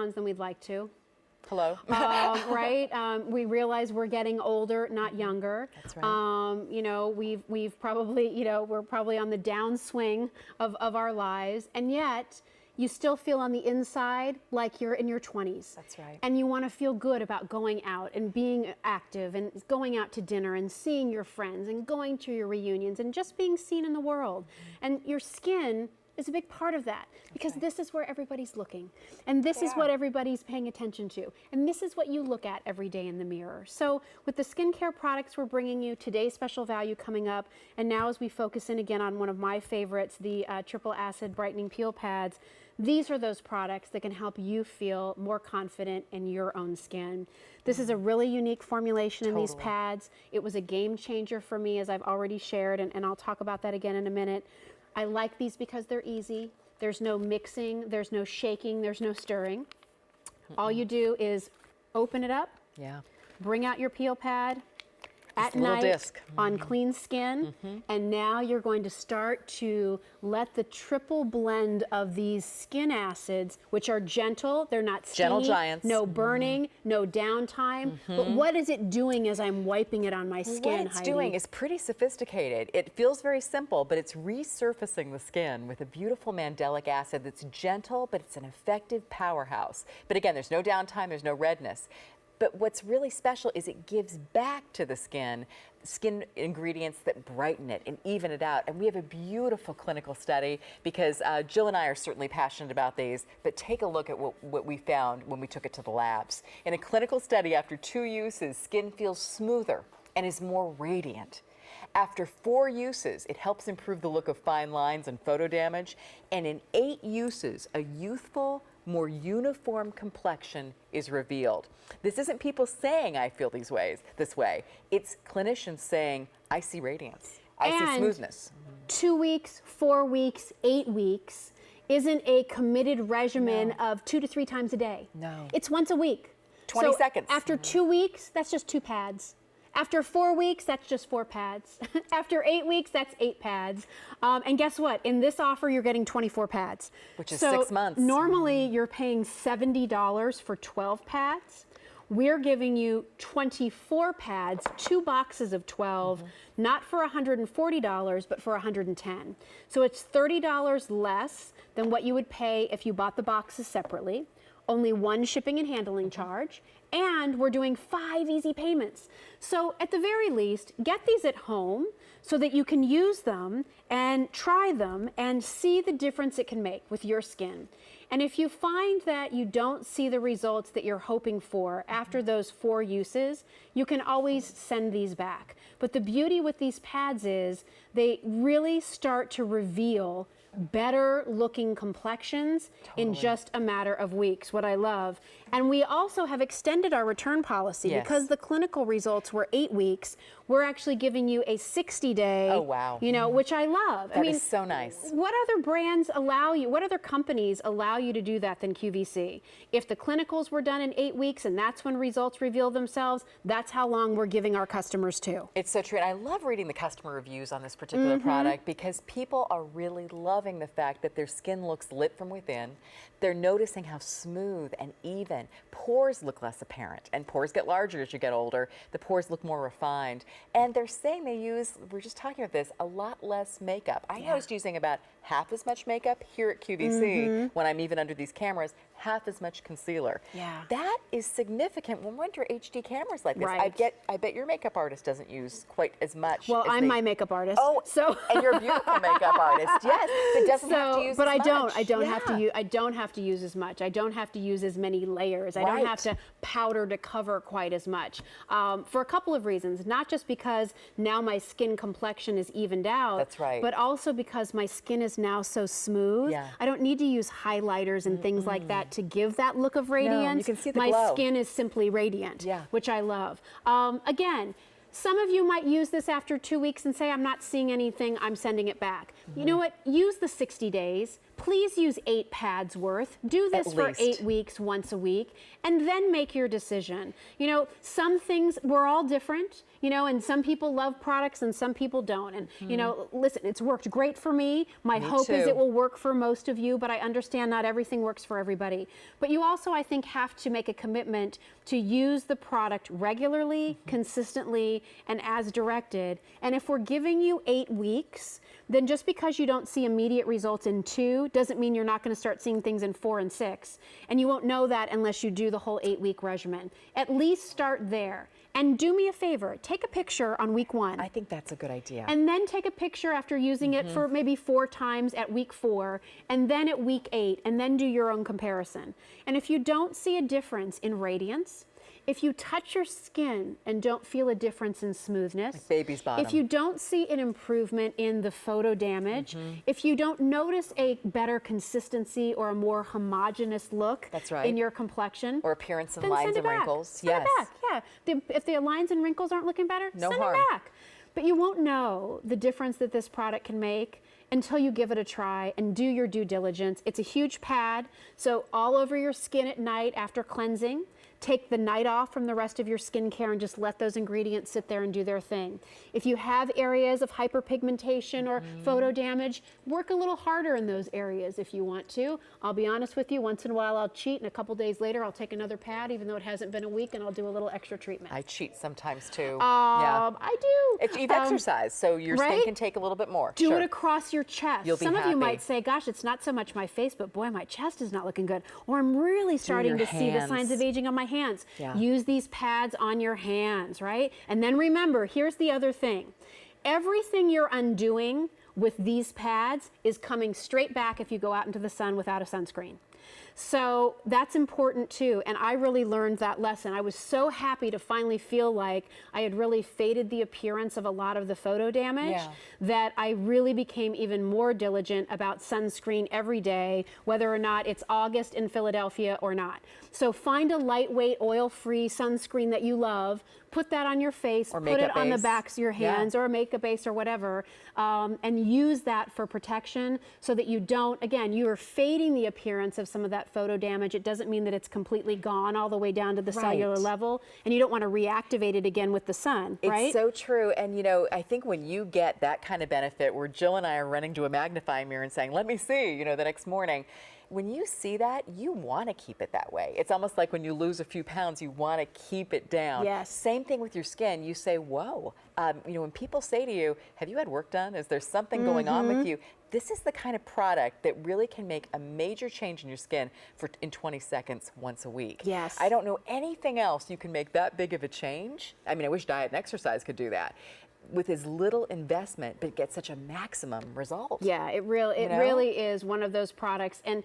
pounds than we'd like to. Hello. Right? We realize we're getting older, not younger. That's right. You know, we've probably, you know, we're probably on the downswing of our lives, and yet you still feel on the inside like you're in your 20s. That's right. And you want to feel good about going out and being active and going out to dinner and seeing your friends and going to your reunions and just being seen in the world. And your skin is a big part of that, because this is where everybody's looking, and this is what everybody's paying attention to, and this is what you look at every day in the mirror. So with the skincare products we're bringing you, today's special value coming up, and now as we focus in again on one of my favorites, the triple acid brightening peel pads, these are those products that can help you feel more confident in your own skin. This is a really unique formulation in these pads. It was a game changer for me, as I've already shared, and I'll talk about that again in a minute. I like these because they're easy. There's no mixing, there's no shaking, there's no stirring. All you do is open it up, bring out your peel pad at night on clean skin, and now you're going to start to let the triple blend of these skin acids, which are gentle, they're not stingy, gentle giants, no burning, no downtime, but what is it doing as I'm wiping it on my skin, What it's doing is pretty sophisticated. It feels very simple, but it's resurfacing the skin with a beautiful mandelic acid that's gentle, but it's an effective powerhouse. But again, there's no downtime, there's no redness. But what's really special is it gives back to the skin ingredients that brighten it and even it out. And we have a beautiful clinical study, because Jill and I are certainly passionate about these, but take a look at what we found when we took it to the labs. In a clinical study, after 2 uses, skin feels smoother and is more radiant. After 4 uses, it helps improve the look of fine lines and photo damage. And in 8 uses, a youthful, more uniform complexion is revealed. This isn't people saying I feel this way. It's clinicians saying I see radiance. I see smoothness. 2 weeks, 4 weeks, 8 weeks isn't a committed regimen of 2 to 3 times a day. No. It's once a week. 20 so seconds. After 2 weeks, that's just 2 pads. After 4 weeks, that's just 4 pads. After 8 weeks, that's 8 pads. And guess what? In this offer, you're getting 24 pads. Which is 6 months. Normally, you're paying $70 for 12 pads. We're giving you 24 pads, 2 boxes of 12, not for $140, but for $110. So it's $30 less than what you would pay if you bought the boxes separately. Only 1 shipping and handling charge, and we're doing 5 easy payments. So at the very least, get these at home so that you can use them and try them and see the difference it can make with your skin. And if you find that you don't see the results that you're hoping for after those 4 uses, you can always send these back. But the beauty with these pads is they really start to reveal better looking complexions in just a matter of weeks, what I love. And we also have extended our return policy because the clinical results were 8 weeks. We're actually giving you a 60-day, you know, which I love. That is so nice. What other brands allow you, what other companies allow you to do that than QVC? If the clinicals were done in 8 weeks and that's when results reveal themselves, that's how long we're giving our customers too. It's so true. And I love reading the customer reviews on this particular product, because people are really loving the fact that their skin looks lit from within. They're noticing how smooth and even. Pores look less apparent, and pores get larger as you get older. The pores look more refined. And they're saying they use, we're just talking about this, a lot less makeup. I noticed using about half as much makeup here at QVC when I'm even under these cameras, half as much concealer. That is significant when we're under HD cameras like this. I bet your makeup artist doesn't use quite as much. Well, I'm my makeup artist. Oh, so and you're a beautiful makeup artist. Yes, but doesn't have to use but as much. I don't have to use. I don't have to use as much. I don't have to use as many layers. I don't have to powder to cover quite as much. For a couple of reasons. Not just because now my skin complexion is evened out. That's right. But also because my skin is now so smooth. I don't need to use highlighters and things like that to give that look of radiance. No, you can see the my glow. skin is simply radiant, which I love. Again, some of you might use this after 2 weeks and say, I'm not seeing anything, I'm sending it back. You know what? Use the 60 days. please use 8 pads worth. Do this for least. 8 weeks once a week, and then make your decision. You know, some things, we're all different, you know, and some people love products and some people don't. And, you know, listen, it's worked great for me. My hope is too. it will work for most of you, but I understand not everything works for everybody. But you also, I think, have to make a commitment to use the product regularly, consistently, and as directed. And if we're giving you 8 weeks, then just because you don't see immediate results in 2 doesn't mean you're not going to start seeing things in 4 and 6. And you won't know that unless you do the whole 8-week regimen. At least start there. And do me a favor, take a picture on week 1. I think that's a good idea. And then take a picture after using it for maybe 4 times at week 4, and then at week 8, and then do your own comparison. And if you don't see a difference in radiance, if you touch your skin and don't feel a difference in smoothness, Like baby's bottom. if you don't see an improvement in the photo damage, if you don't notice a better consistency or a more homogeneous look That's right. in your complexion, Or appearance and then lines send it and back. wrinkles. Send it back, yeah. If the lines and wrinkles aren't looking better, No send harm. it back. But you won't know the difference that this product can make until you give it a try and do your due diligence. It's a huge pad, so all over your skin at night after cleansing. Take the night off from the rest of your skincare and just let those ingredients sit there and do their thing. If you have areas of hyperpigmentation or photo damage, work a little harder in those areas if you want to. I'll be honest with you, once in a while I'll cheat, and a couple days later I'll take another pad, even though it hasn't been a week, and I'll do a little extra treatment. I cheat sometimes too. I do. If you've exercised, so your skin right? can take a little bit more. Do Sure. it across your chest. You'll be Some of you happy. might say, gosh, it's not so much my face, but boy, my chest is not looking good. Or I'm really starting your to see the signs hands. of aging on my hands. Yeah. Use these pads on your hands, right? And then remember, here's the other thing. Everything you're undoing with these pads is coming straight back if you go out into the sun without a sunscreen. So that's important too, and I really learned that lesson. I was so happy to finally feel like I had really faded the appearance of a lot of the photo damage that I really became even more diligent about sunscreen every day, whether or not it's August in Philadelphia or not. So find a lightweight, oil-free sunscreen that you love, put that on your face, Or put it makeup on the base. backs of your hands or a makeup base or whatever, and use that for protection so that you don't, again, you are fading the appearance of some of that photo damage. It doesn't mean that it's completely gone all the way down to the cellular level, and you don't want to reactivate it again with the sun, right? It's so true. And, you know, I think when you get that kind of benefit where Jill and I are running to a magnifying mirror and saying, let me see, you know, the next morning, when you see that, you want to keep it that way. It's almost like when you lose a few pounds, you want to keep it down. Yes. Same thing with your skin. You say, whoa. You know, when people say to you, have you had work done? Is there something going on with you? This is the kind of product that really can make a major change in your skin in 20 seconds once a week. Yes. I don't know anything else you can make that big of a change. I mean, I wish diet and exercise could do that with as little investment, but get such a maximum result. Yeah, it really is one of those products. And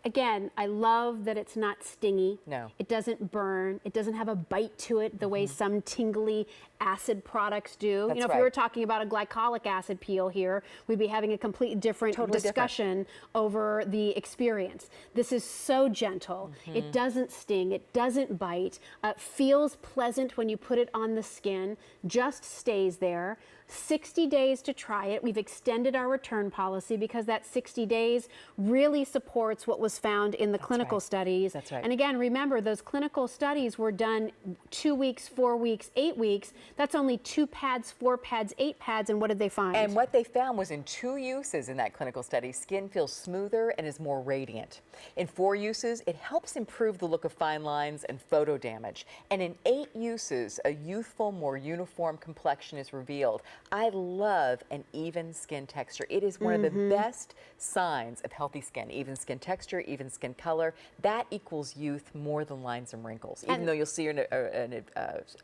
again, I love that it's not stingy. No. It doesn't burn. It doesn't have a bite to it the way some tingly acid products do. That's you know, if right. we were talking about a glycolic acid peel here, we'd be having a completely different discussion over the experience. This is so gentle. It doesn't sting. It doesn't bite. Feels pleasant when you put it on the skin. Just stays there. 60 days to try it. We've extended our return policy because that 60 days really supports what was found in the clinical studies. That's right. And again, remember, those clinical studies were done 2 weeks, 4 weeks, 8 weeks. That's only 2 pads, 4 pads, 8 pads, and what did they find? And what they found was in 2 uses in that clinical study, skin feels smoother and is more radiant. In 4 uses, it helps improve the look of fine lines and photo damage. And in 8 uses, a youthful, more uniform complexion is revealed. I love an even skin texture. It is one of the best signs of healthy skin. Even skin texture, even skin color. That equals youth more than lines and wrinkles, even though you'll see an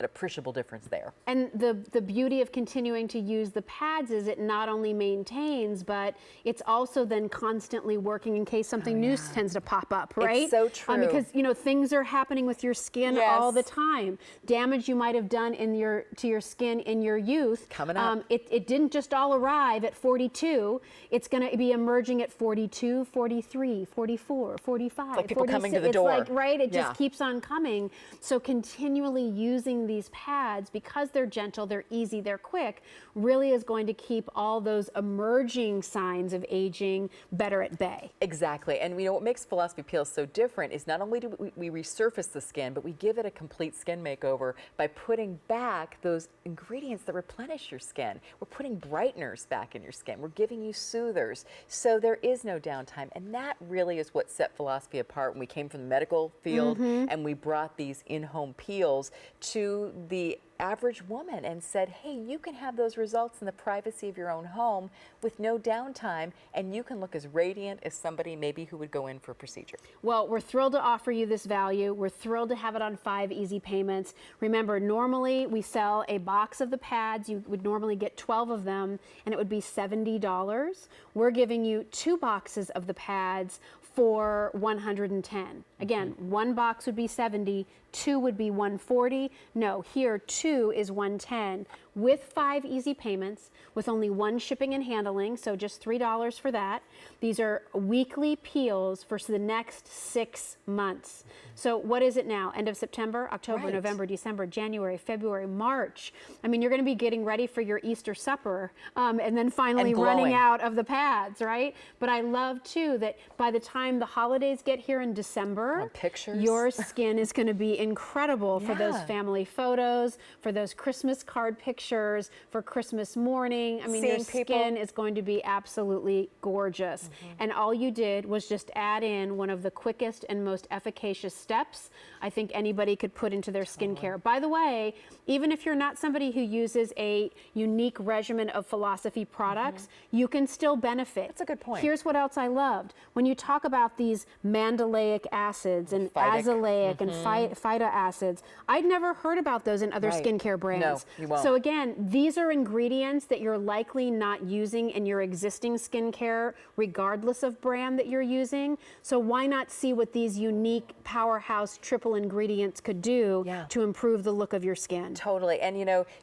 appreciable difference there. And the beauty of continuing to use the pads is it not only maintains, but it's also then constantly working in case something new tends to pop up, right? It's so true. Because, you know, things are happening with your skin all the time. Damage you might have done to your skin in your youth youth. Coming up. It didn't just all arrive at 42. It's going to be emerging at 42, 43, 44, 45, like people 46. coming to the it's door. Like, right? It Yeah. just keeps on coming. So continually using these pads, because they're gentle, they're easy, they're quick, really is going to keep all those emerging signs of aging better at bay. Exactly. And what makes Philosophy Peels so different is not only do we resurface the skin, but we give it a complete skin makeover by putting back those ingredients that replenish your skin. We're putting brighteners back in your skin. We're giving you soothers. So there is no downtime. And that really is what set Philosophy apart when we came from the medical field and we brought these in-home peels to the average woman and said, hey, you can have those results in the privacy of your own home with no downtime, and you can look as radiant as somebody maybe who would go in for a procedure. Well, we're thrilled to offer you this value. We're thrilled to have it on 5 easy payments. Remember, normally we sell a box of the pads. You would normally get 12 of them, and it would be $70. We're giving you 2 boxes of the pads for $110. Again, 1 box would be $70, 2 would be $140. No, here 2 is $110 with 5 easy payments with only 1 shipping and handling, so just $3 for that. These are weekly peels for the next 6 months. So what is it now? End of September, October, Right. November, December, January, February, March. I mean, you're going to be getting ready for your Easter supper and then finally And running glowing. out of the pads, right? But I love too that by the time the holidays get here in December, Pictures. your skin is going to be incredible for those Yeah. family photos, for those Christmas card pictures, for Christmas morning. I mean, your Seeing people. skin is going to be absolutely gorgeous. And all you did was just add in one of the quickest and most efficacious steps I think anybody could put into their skincare. By the way, even if you're not somebody who uses a unique regimen of Philosophy products, you can still benefit. That's a good point. Here's what else I loved. When you talk about these mandelic acids and Phytic. azelaic and phyto acids, I'd never heard about those in other Right. skincare brands. No, you won't. So again, these are ingredients that you're likely not using in your existing skincare, regardless of brand that you're using. So why not see what these unique powerhouse triple ingredients could do Yeah. to improve the look of your skin? Totally. And,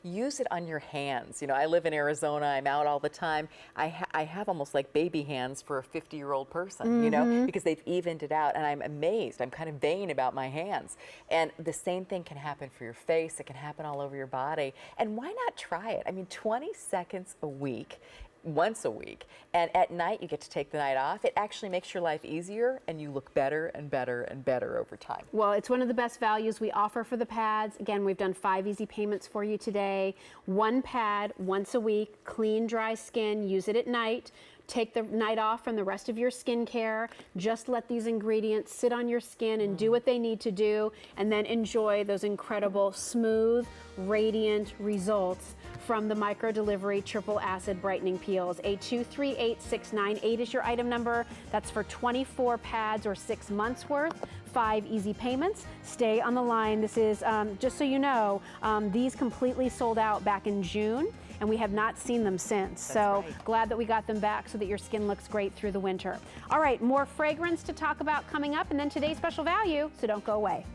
use it on your hands. I live in Arizona. I'm out all the time. I have almost like baby hands for a 50-year-old person, because they've evened it out. And I'm amazed. I'm kind of vain about my hands. And the same thing can happen for your face. It can happen all over your body. And why not try it? I mean, 20 seconds a week. Once a week, and at night you get to take the night off. It actually makes your life easier, and you look better and better and better over time. Well, it's one of the best values we offer for the pads. Again, we've done 5 easy payments for you today. 1 pad once a week, clean, dry skin, use it at night. Take the night off from the rest of your skincare. Just let these ingredients sit on your skin and do what they need to do, and then enjoy those incredible, smooth, radiant results from the micro delivery triple acid brightening peels. A238698 is your item number. That's for 24 pads or 6 months worth. 5 easy payments. Stay on the line. This is, just so you know, these completely sold out back in June, and we have not seen them since. So right. glad that we got them back so that your skin looks great through the winter. All right, more fragrance to talk about coming up, and then today's special value, so don't go away.